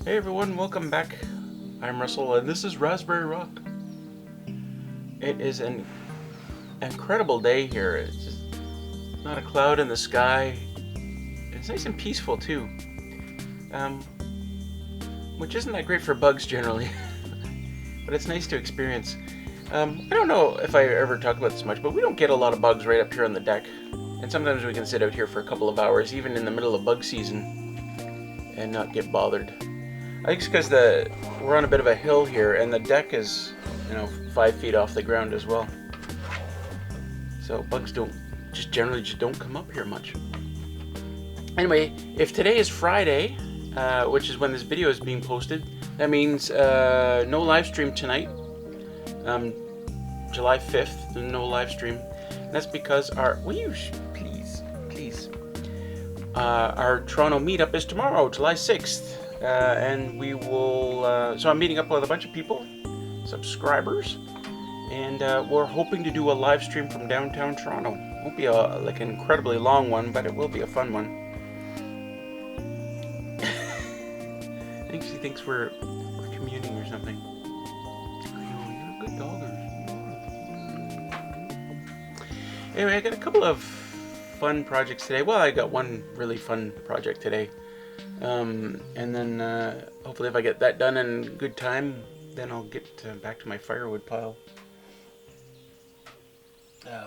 Hey everyone, welcome back. I'm Russell and this is Raspberry Rock. It is an incredible day here. It's just not a cloud in the sky. It's nice and peaceful too, um, which isn't that great for bugs generally, but it's nice to experience. I don't know if I ever talk about this much, but we don't get a lot of bugs right up here on the deck. And sometimes we can sit out here for a couple of hours, even in the middle of bug season, and not get bothered. I think it's because we're on a bit of a hill here, and the deck is, 5 feet off the ground as well. So bugs generally don't come up here much. Anyway, if today is Friday, which is when this video is being posted, that means no live stream tonight. July 5th, no live stream. And that's because please. Our Toronto meetup is tomorrow, July 6th. And we will, so I'm meeting up with a bunch of people, subscribers, and we're hoping to do a live stream from downtown Toronto. It won't be an incredibly long one, but it will be a fun one. I think she thinks we're communing or something. Oh, you're a good dog. Anyway, I got a couple of fun projects today. Well, I got one really fun project today. And then hopefully if I get that done in good time, then I'll get back to my firewood pile.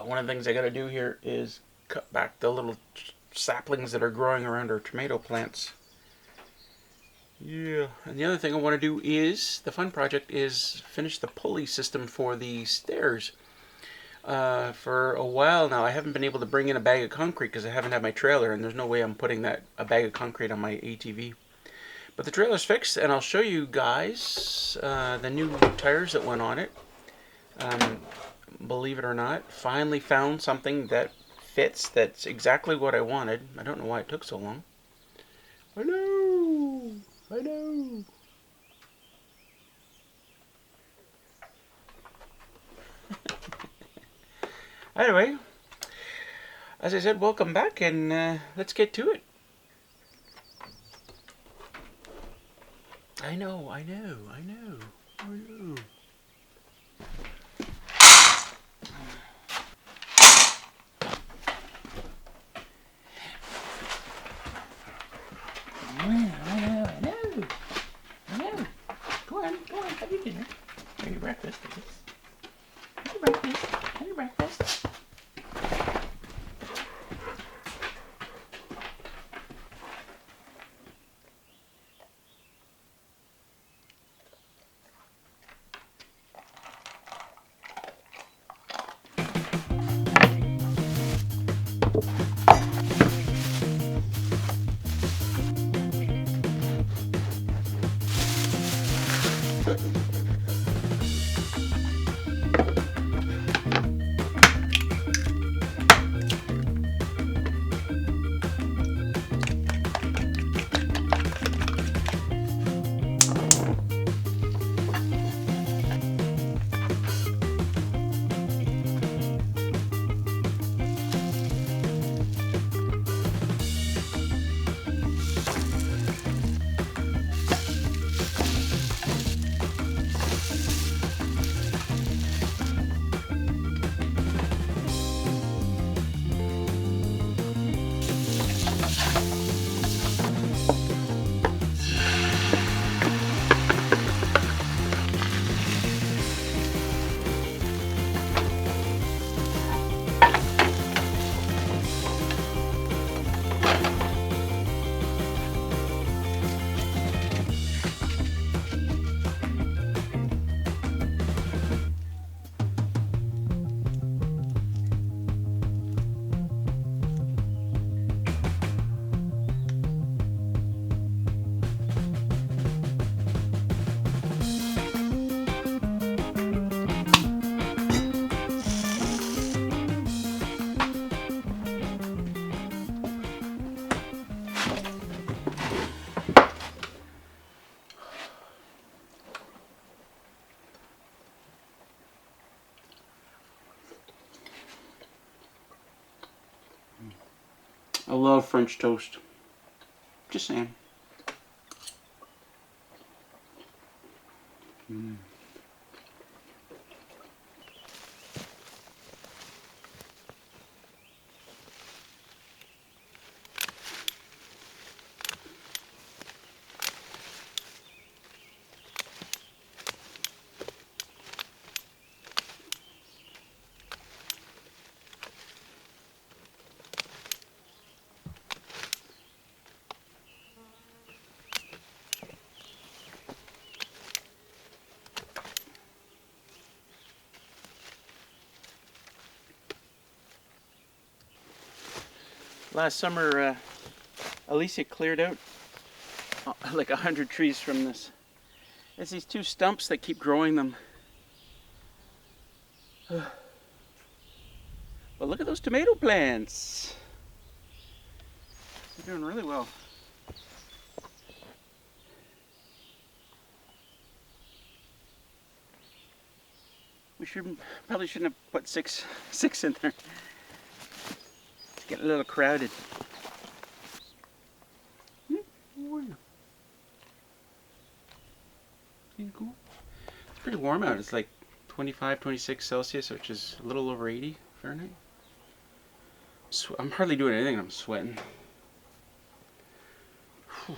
One of the things I gotta do here is cut back the little saplings that are growing around our tomato plants. Yeah, and the other thing I want to do is, the fun project is finish the pulley system for the stairs. For a while now, I haven't been able to bring in a bag of concrete because I haven't had my trailer, and there's no way I'm putting a bag of concrete on my ATV. But the trailer's fixed, and I'll show you guys the new tires that went on it. Believe it or not, finally found something that fits, that's exactly what I wanted. I don't know why it took so long. I know. Anyway, as I said, welcome back, and let's get to it. I know. Go on, have your dinner. Have your breakfast, I guess. Have your breakfast. I love French toast. Just saying. Last summer, Alicia cleared out like 100 trees from this. It's these two stumps that keep growing them. Well, look at those tomato plants. They're doing really well. We probably shouldn't have put six in there. It's getting a little crowded. How are you? Feeling cool? It's pretty warm out. It's like 25, 26 Celsius, which is a little over 80 Fahrenheit. I'm hardly doing anything and I'm sweating. Whew.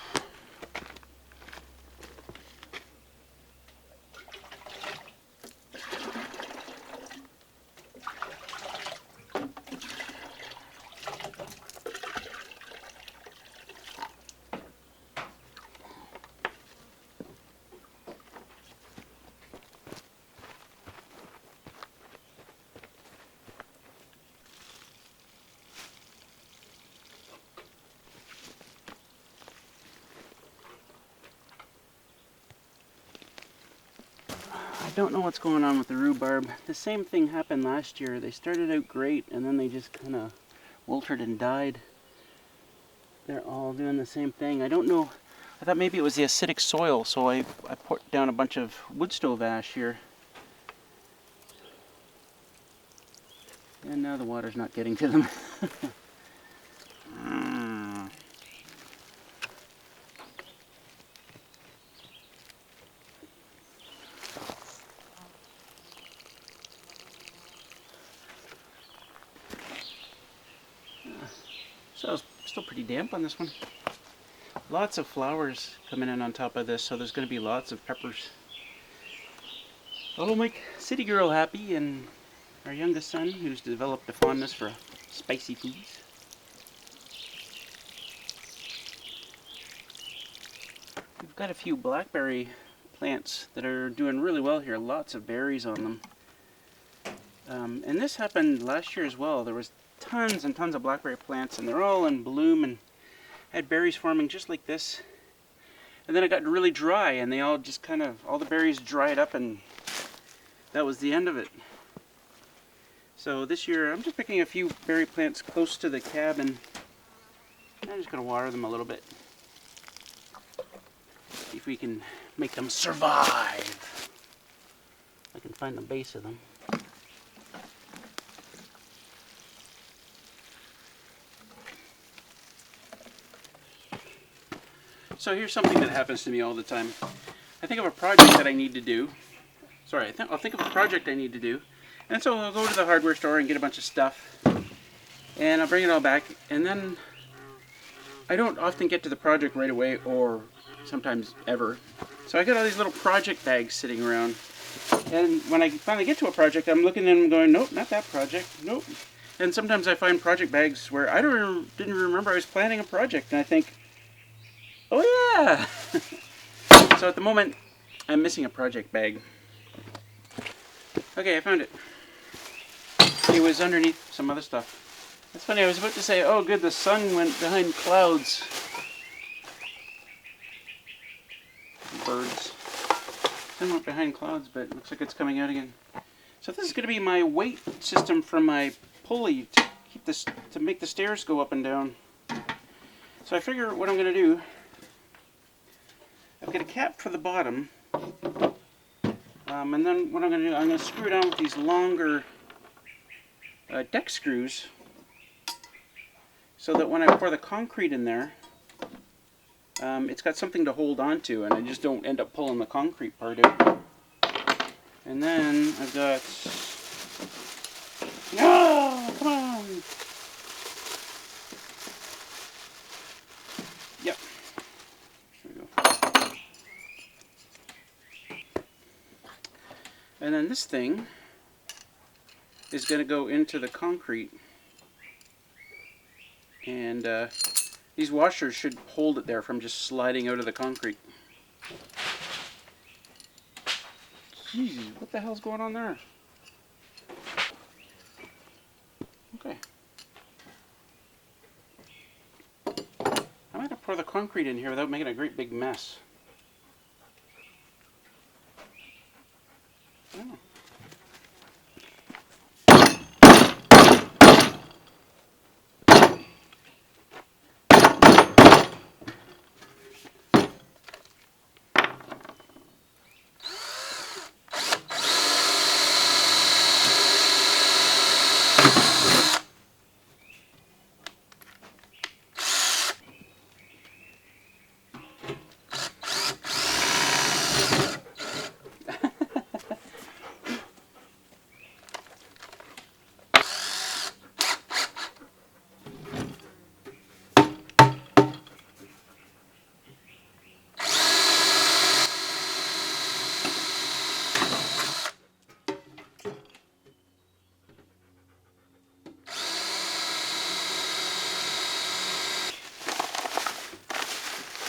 I don't know what's going on with the rhubarb. The same thing happened last year. They started out great and then they just kind of wilted and died. They're all doing the same thing. I don't know. I thought maybe it was the acidic soil, so I put down a bunch of wood stove ash here. And now the water's not getting to them. So it's still pretty damp on this one. Lots of flowers coming in on top of this, so there's going to be lots of peppers. That'll make City Girl happy, and our youngest son, who's developed a fondness for spicy foods. We've got a few blackberry plants that are doing really well here. Lots of berries on them. And this happened last year as well. There was tons and tons of blackberry plants, and they're all in bloom and had berries forming just like this. And then it got really dry, and they all just kind of, all the berries dried up, and that was the end of it. So this year I'm just picking a few berry plants close to the cabin. I'm just going to water them a little bit. See if we can make them survive. I can find the base of them. So here's something that happens to me all the time. I think of a project that I need to do. Sorry, I'll think of a project I need to do. And so I'll go to the hardware store and get a bunch of stuff. And I'll bring it all back. And then I don't often get to the project right away, or sometimes ever. So I got all these little project bags sitting around. And when I finally get to a project, I'm looking at them going, nope, not that project, nope. And sometimes I find project bags where I didn't remember I was planning a project. And I think, oh yeah! So at the moment, I'm missing a project bag. Okay, I found it. It was underneath some other stuff. It's funny, I was about to say, oh good, the sun went behind clouds. Birds. Sun went behind clouds, but it looks like it's coming out again. So this is going to be my weight system for my pulley to keep this, to make the stairs go up and down. So I figure what I'm going to do, I've got a cap for the bottom, and then what I'm going to do, I'm going to screw it on with these longer deck screws, so that when I pour the concrete in there, it's got something to hold on to, and I just don't end up pulling the concrete part out. And then I've got... No! Come on! Yep. There we go. And then this thing is going to go into the concrete. And these washers should hold it there from just sliding out of the concrete. Jeez, what the hell's going on there? Okay. I'm going to pour the concrete in here without making a great big mess. Oh.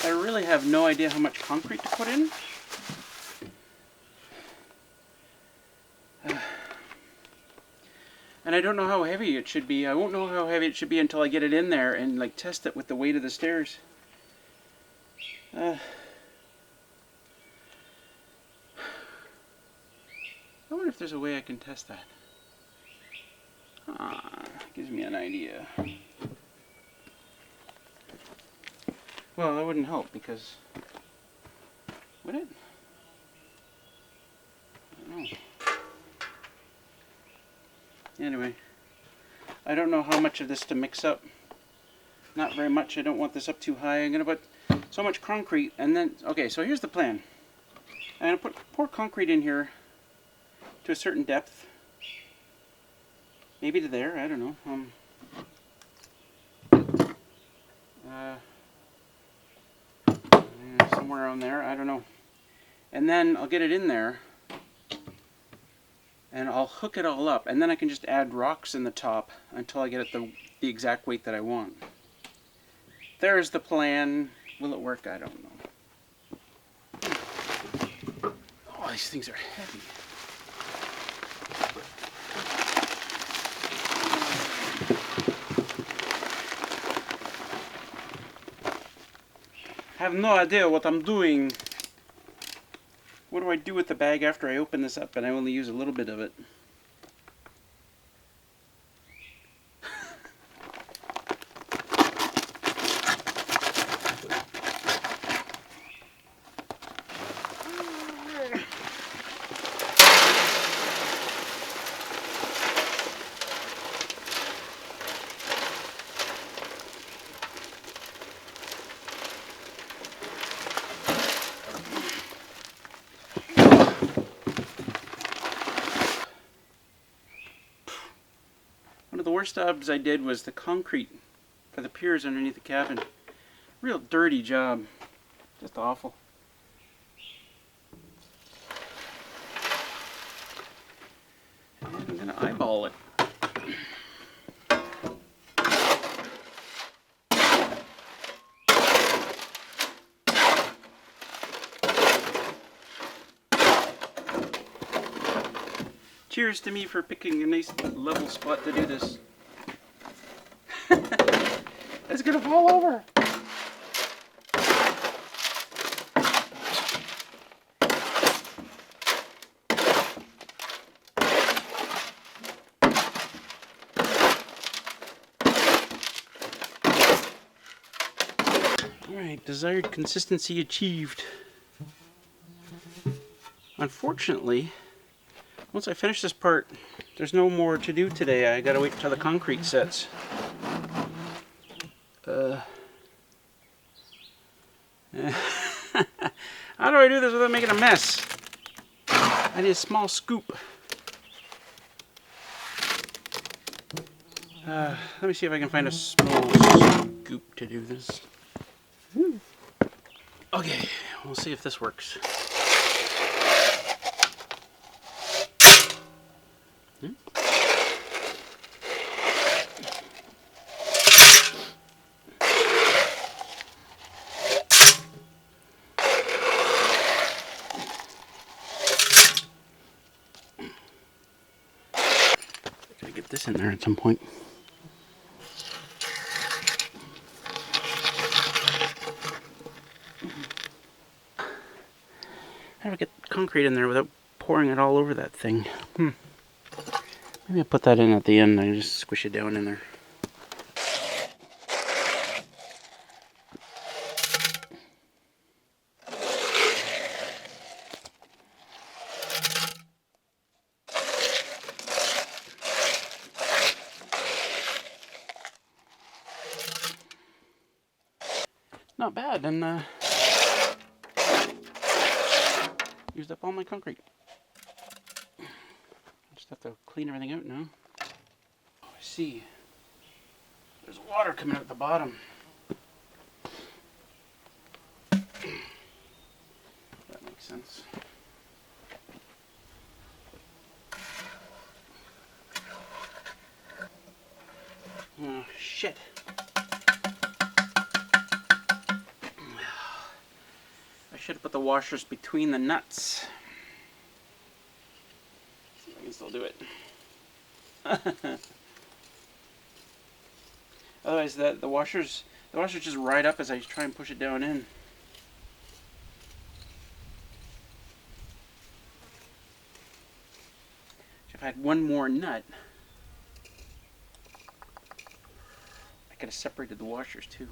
I really have no idea how much concrete to put in. And I don't know how heavy it should be. I won't know how heavy it should be until I get it in there and like test it with the weight of the stairs. I wonder if there's a way I can test that. Gives me an idea. Well, that wouldn't help because... Would it? I don't know. Anyway, I don't know how much of this to mix up. Not very much. I don't want this up too high. I'm going to put so much concrete and then... Okay, so here's the plan. I'm going to pour concrete in here to a certain depth. Maybe to there, I don't know. Somewhere around there, I don't know. And then I'll get it in there and I'll hook it all up and then I can just add rocks in the top until I get it the exact weight that I want. There's the plan. Will it work? I don't know. Oh, these things are heavy. I have no idea what I'm doing. What do I do with the bag after I open this up and I only use a little bit of it? One of the worst jobs I did was the concrete for the piers underneath the cabin. Real dirty job. Just awful. And I'm going to eyeball it. Cheers to me for picking a nice level spot to do this. It's gonna fall over. Alright, desired consistency achieved. Unfortunately, once I finish this part, there's no more to do today. I gotta wait until the concrete sets. How do I do this without making a mess? I need a small scoop. Let me see if I can find a small scoop to do this. Okay, we'll see if this works. Gotta get this in there at some point. How do I get concrete in there without pouring it all over that thing? Maybe I'll put that in at the end and just squish it down in there. Not bad, and used up all my concrete. Just have to clean everything out now. Oh, I see. There's water coming out at the bottom. That makes sense. Oh, shit. I should have put the washers between the nuts. See if I can still do it. Otherwise, the washers just ride up as I try and push it down in. If I had one more nut, I could have separated the washers too.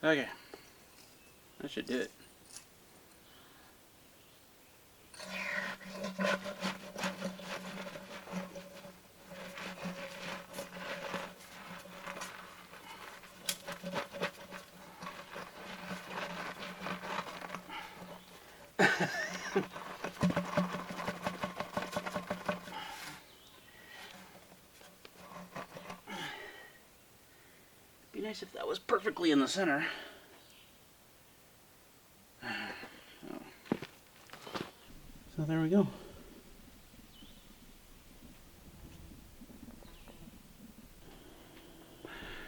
Okay, that should do it. Be nice if that was perfectly in the center. So there we go.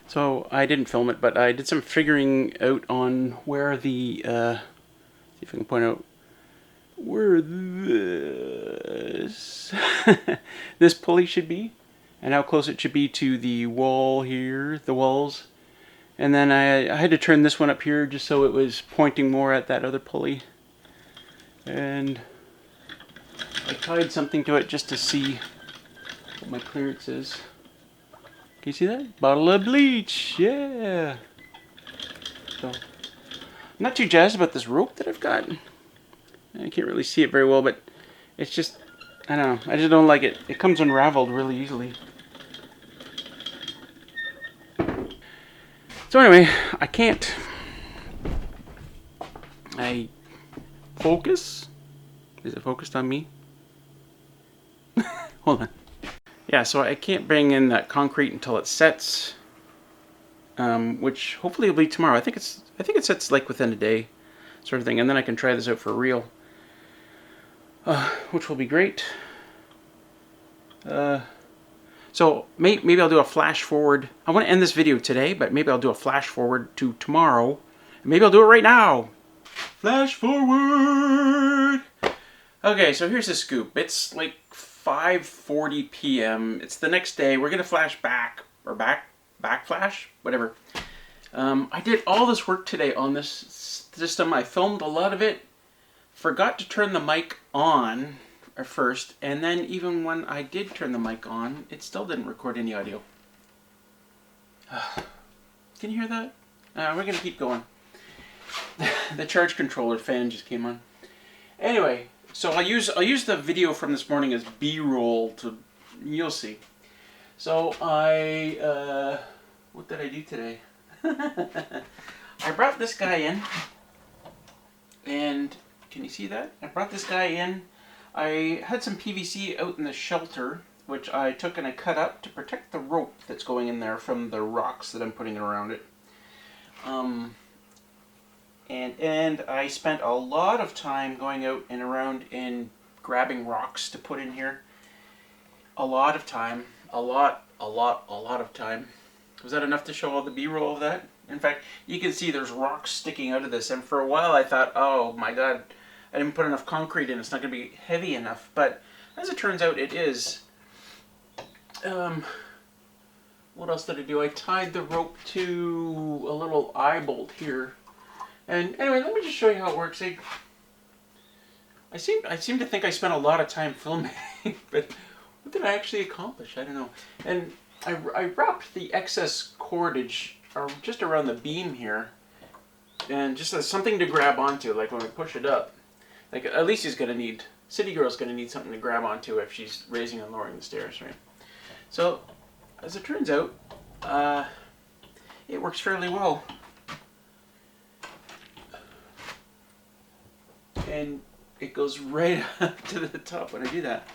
So I didn't film it, but I did some figuring out on where the, see if I can point out where this, this pulley should be, and how close it should be to the wall here, the walls. And then I had to turn this one up here just so it was pointing more at that other pulley. And I tied something to it just to see what my clearance is. Can you see that? Bottle of bleach, yeah. So, I'm not too jazzed about this rope that I've got. I can't really see it very well, but it's just, I don't know, I just don't like it. It comes unraveled really easily. So anyway, I focus? Is it focused on me? Hold on. Yeah, so I can't bring in that concrete until it sets, which hopefully will be tomorrow. I think it sets like within a day, sort of thing, and then I can try this out for real, which will be great. So maybe I'll do a flash forward. I want to end this video today, but maybe I'll do a flash forward to tomorrow. Maybe I'll do it right now. Flash forward. Okay, so here's the scoop. It's like 5:40 p.m. It's the next day. We're gonna flash back, or backflash, whatever. I did all this work today on this system. I filmed a lot of it. Forgot to turn the mic on at first, and then even when I did turn the mic on, it still didn't record any audio. Can you hear that? We're gonna keep going. The charge controller fan just came on. Anyway, so I'll use the video from this morning as B-roll to, you'll see. So what did I do today? I brought this guy in, and can you see that? I brought this guy in. I had some PVC out in the shelter, which I took and I cut up to protect the rope that's going in there from the rocks that I'm putting around it. And I spent a lot of time going out and around and grabbing rocks to put in here. A lot of time. A lot of time. Was that enough to show all the B-roll of that? In fact, you can see there's rocks sticking out of this, and for a while I thought, oh my god, I didn't put enough concrete in, it's not going to be heavy enough, but as it turns out it is. What else did I do? I tied the rope to a little eye bolt here. And anyway, let me just show you how it works. I seem to think I spent a lot of time filming, but what did I actually accomplish? I don't know. And I wrapped the excess cordage just around the beam here, and just as something to grab onto, like when we push it up. Like Alicia's gonna need, City Girl's gonna need something to grab onto if she's raising and lowering the stairs, right? So, as it turns out, it works fairly well. And it goes right up to the top when I do that.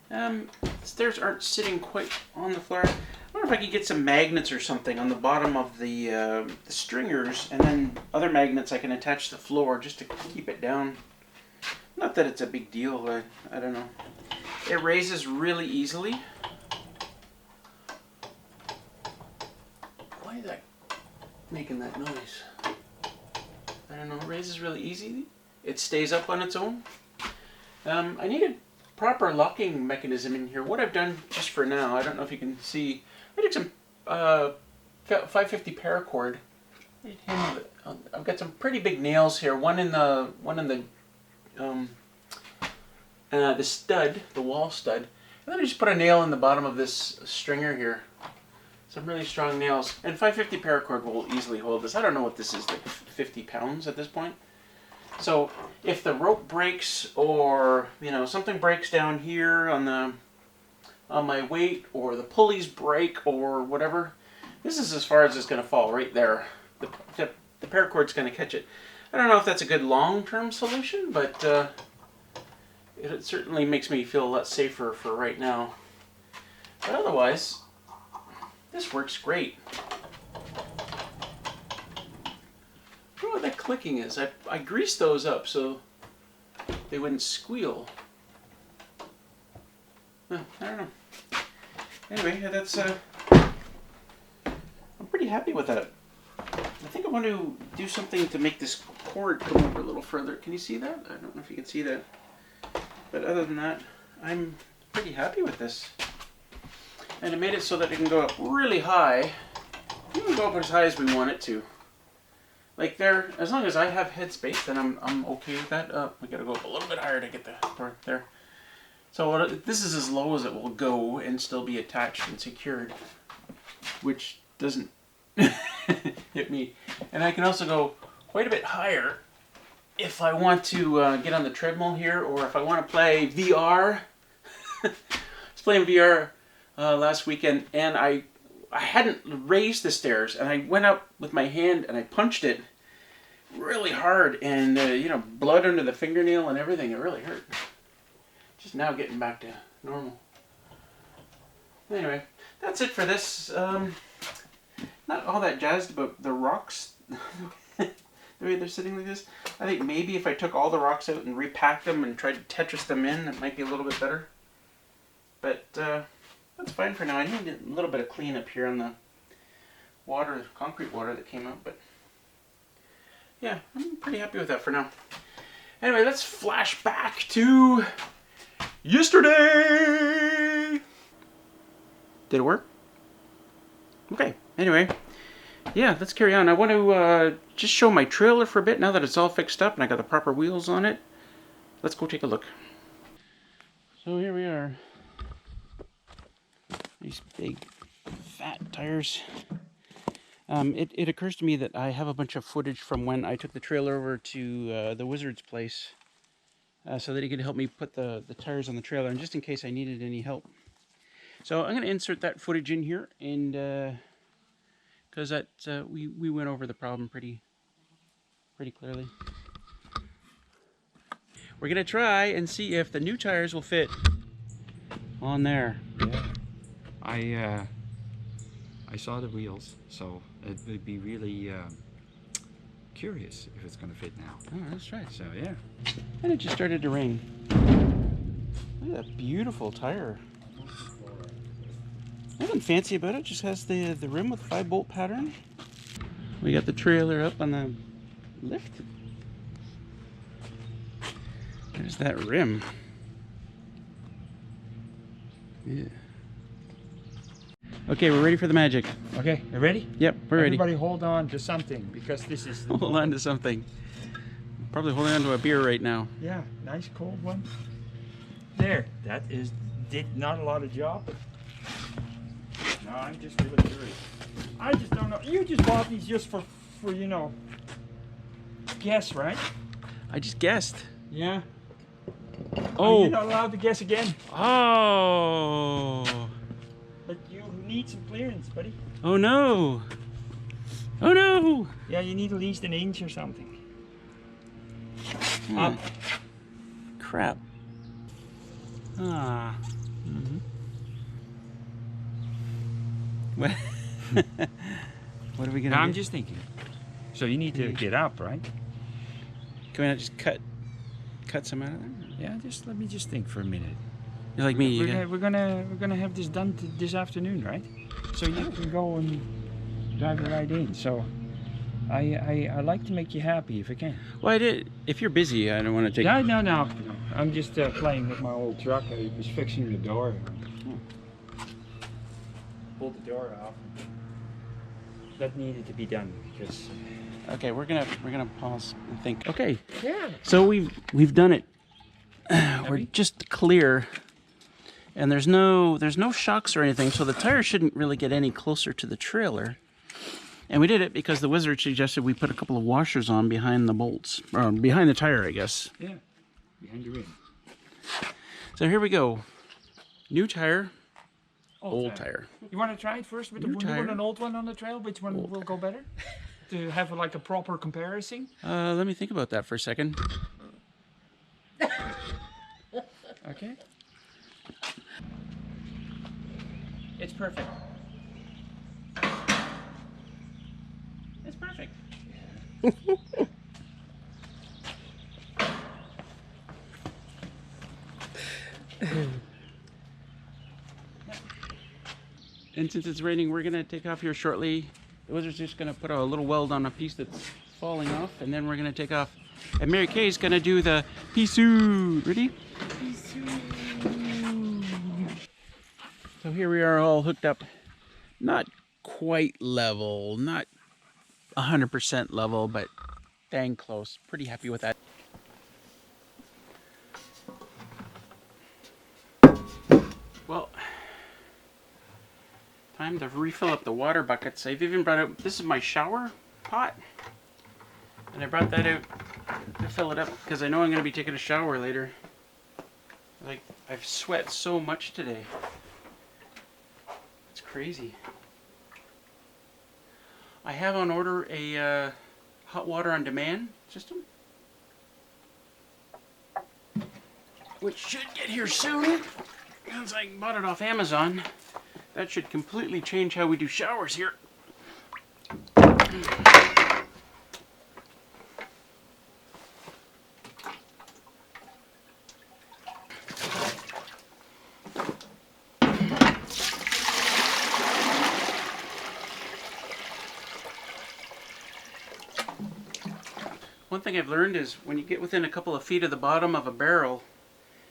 The stairs aren't sitting quite on the floor. I wonder if I could get some magnets or something on the bottom of the stringers, and then other magnets I can attach to the floor just to keep it down. Not that it's a big deal, I don't know. It raises really easily. Why is that making that noise? I don't know, it raises really easy. It stays up on its own. I need a proper locking mechanism in here. What I've done just for now, I don't know if you can see, I took some 550 paracord. I've got some pretty big nails here. One in the stud, the wall stud, and then I just put a nail in the bottom of this stringer here. Some really strong nails, and 550 paracord will easily hold this. I don't know what this is, like 50 pounds at this point. So if the rope breaks, or something breaks down here on my weight, or the pulleys break, or whatever, this is as far as it's going to fall right there. The paracord's going to catch it. I don't know if that's a good long-term solution, but it certainly makes me feel a lot safer for right now. But otherwise, this works great. I don't know what that clicking is. I greased those up so they wouldn't squeal. I don't know. Anyway, that's I'm pretty happy with that. I think I want to do something to make this cord come over a little further. Can you see that? I don't know if you can see that. But other than that, I'm pretty happy with this. And I made it so that it can go up really high. It can go up as high as we want it to. Like there, as long as I have headspace, then I'm okay with that. We gotta go up a little bit higher to get the cord there. So this is as low as it will go and still be attached and secured, which doesn't hit me. And I can also go quite a bit higher if I want to get on the treadmill here, or if I want to play VR. I was playing VR last weekend, and I hadn't raised the stairs, and I went up with my hand and I punched it really hard, and blood under the fingernail and everything. It really hurt. Just now getting back to normal. Anyway, that's it for this. Not all that jazzed about the rocks. The way they're sitting like this. I think maybe if I took all the rocks out and repacked them and tried to Tetris them in, it might be a little bit better. But that's fine for now. I need a little bit of cleanup here on the water, concrete water that came out. But yeah, I'm pretty happy with that for now. Anyway, let's flash back to yesterday. Did it work? Okay. Anyway. Yeah, let's carry on. I want to just show my trailer for a bit now that it's all fixed up and I got the proper wheels on it. Let's go take a look. So here we are. These big fat tires. It occurs to me that I have a bunch of footage from when I took the trailer over to the Wizard's place so that he could help me put the tires on the trailer, and just in case I needed any help. So I'm going to insert that footage in here and because that we went over the problem pretty clearly. We're gonna try and see if the new tires will fit on there. Yeah, I saw the wheels, so it would be really curious if it's gonna fit now. All right, let's try it. So yeah. And it just started to rain. Look at that beautiful tire. Nothing fancy about it, just has the rim with 5-bolt pattern. We got the trailer up on the lift. There's that rim. Yeah. Okay, we're ready for the magic. Okay, you ready? Yep, we're ready. Everybody hold on to something, because this is... Hold on to something. Probably holding on to a beer right now. Yeah, nice cold one. There, that did not a lot of job. No, I'm just really curious. I just don't know. You just bought these just for you know, guess, right? I just guessed. Yeah. Oh. You're not allowed to guess again. Oh. But you need some clearance, buddy. Oh no. Oh no. Yeah, you need at least an inch or something. Hmm. Up. Crap. Ah. Mm-hmm. What? What are we gonna do? I'm just thinking. So you need to get up, right? Can we not just cut some out of there? Yeah, just let me just think for a minute. You're like me. We're gonna have this done this afternoon, right? So you can go and drive it right in. So I like to make you happy if I can. Well, I did. If you're busy, I don't want to take. Yeah, no. I'm just playing with my old truck. I was fixing the door. Pulled the door off. That needed to be done because. Okay, we're gonna pause and think. Okay. Yeah. So we've done it. We're just clear, and there's no shocks or anything, so the tire shouldn't really get any closer to the trailer. And we did it because the wizard suggested we put a couple of washers on behind the bolts, or behind the tire, I guess. Yeah. Behind the rim. So here we go. New tire, old tire. You want to try it first with the new one and old one on the trail? Which one will go better? To have like a proper comparison? Let me think about that for a second. Okay. It's perfect. It's perfect. And since it's raining, we're gonna take off here shortly. The wizard's just gonna put a little weld on a piece that's falling off, and then we're gonna take off. And Mary Kay's gonna do the pea suit. Ready? Pea suit. So here we are, all hooked up. Not quite level, not 100% level, but dang close. Pretty happy with that. Well, time to refill up the water buckets. I've even brought out, this is my shower pot. And I brought that out to fill it up because I know I'm going to be taking a shower later. Like, I've sweat so much today. It's crazy. I have on order a hot water on demand system, which should get here soon. Since I bought it off Amazon, that should completely change how we do showers here. One thing I've learned is when you get within a couple of feet of the bottom of a barrel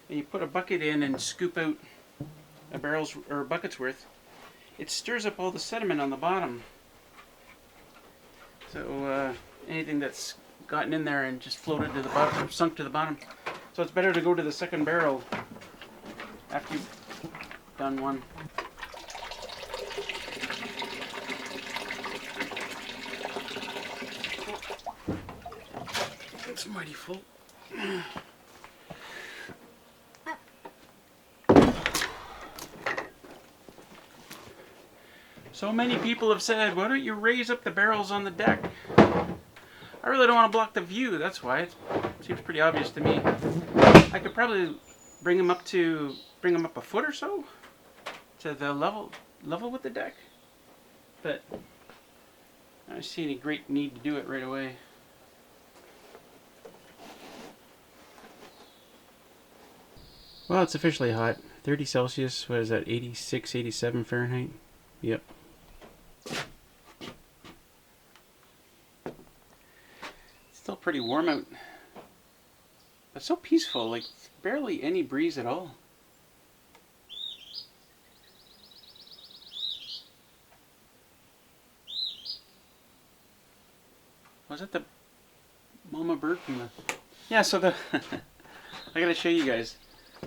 and you put a bucket in and scoop out a barrel's or a bucket's worth, it stirs up all the sediment on the bottom. So anything that's gotten in there and just floated to the bottom, sunk to the bottom. So it's better to go to the second barrel after you've done one. It's mighty full. So many people have said, why don't you raise up the barrels on the deck? I really don't want to block the view, that's why. It seems pretty obvious to me. I could probably bring them up a foot or so to the level with the deck. But I don't see any great need to do it right away. Well, it's officially hot. 30 Celsius, what is that, 86, 87 Fahrenheit? Yep. It's still pretty warm out. But so peaceful, like barely any breeze at all. Was it the mama bird from the... Yeah, so the... I gotta show you guys.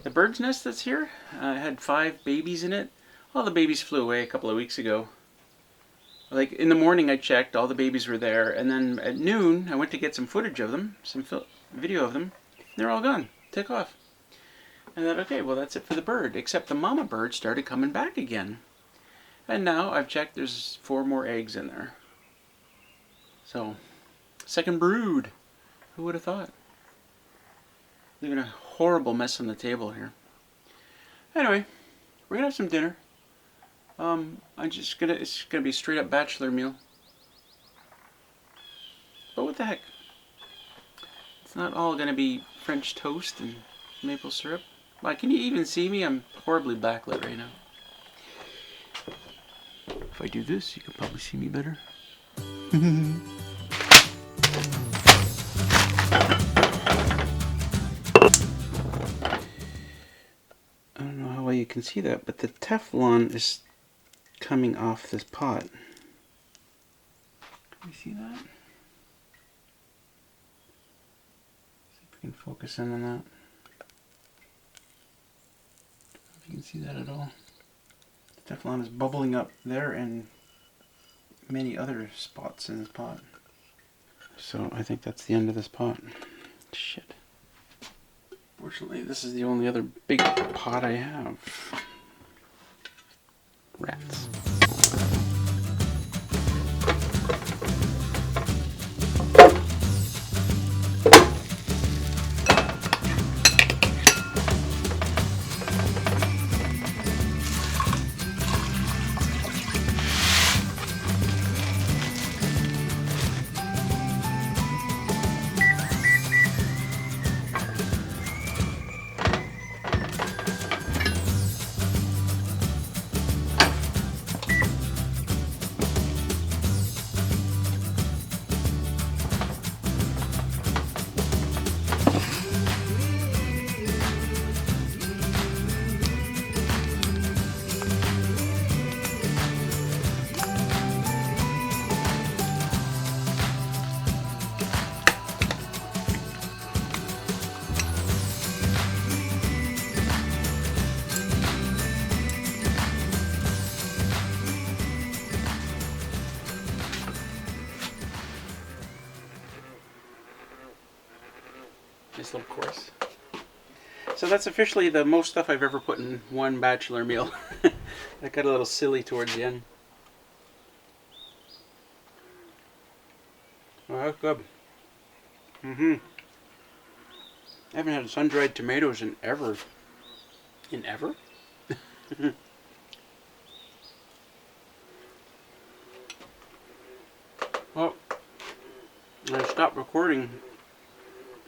The bird's nest that's here had 5 babies in it. All the babies flew away a couple of weeks ago. Like in the morning I checked, all the babies were there, and then at noon I went to get some footage of them, some video of them. They're all gone, took off. I thought, okay, well that's it for the bird, except the mama bird started coming back again. And now I've checked, there's 4 more eggs in there. So, second brood. Who would have thought? Leaving a horrible mess on the table here. Anyway, we're gonna have some dinner. It's gonna be a straight up bachelor meal. But what the heck? It's not all gonna be French toast and maple syrup. Why, can you even see me? I'm horribly backlit right now. If I do this, you can probably see me better. I don't know how well you can see that, but the Teflon is coming off this pot. Can you see that? See if we can focus in on that. If you can see that at all. The Teflon is bubbling up there and many other spots in this pot. So I think that's the end of this pot. Shit. Fortunately, this is the only other big pot I have. Rats. Nice little course. So that's officially the most stuff I've ever put in one bachelor meal. That got a little silly towards the end. Oh, that's good. I haven't had sun-dried tomatoes in ever. In ever? Well, I stopped recording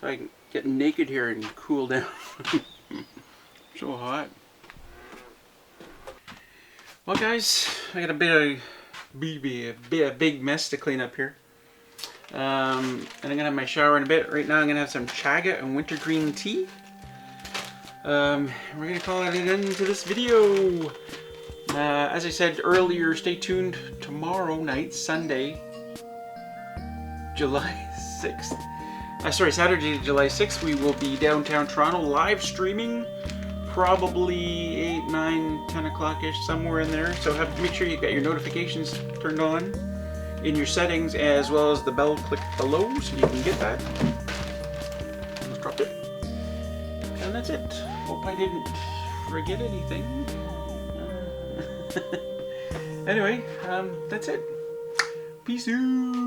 so I can get naked here and cool down. So hot. Well, guys, I got a big mess to clean up here. And I'm gonna have my shower in a bit. Right now, I'm gonna have some chaga and wintergreen tea. We're gonna call it an end to this video. As I said earlier, stay tuned tomorrow night, Sunday, July 6th. Saturday, July 6th, we will be downtown Toronto live streaming, probably 8, 9, 10 o'clock-ish, somewhere in there. So make sure you've got your notifications turned on in your settings, as well as the bell click below so you can get that. Almost dropped it. And that's it. Hope I didn't forget anything. Anyway, that's it. Peace out.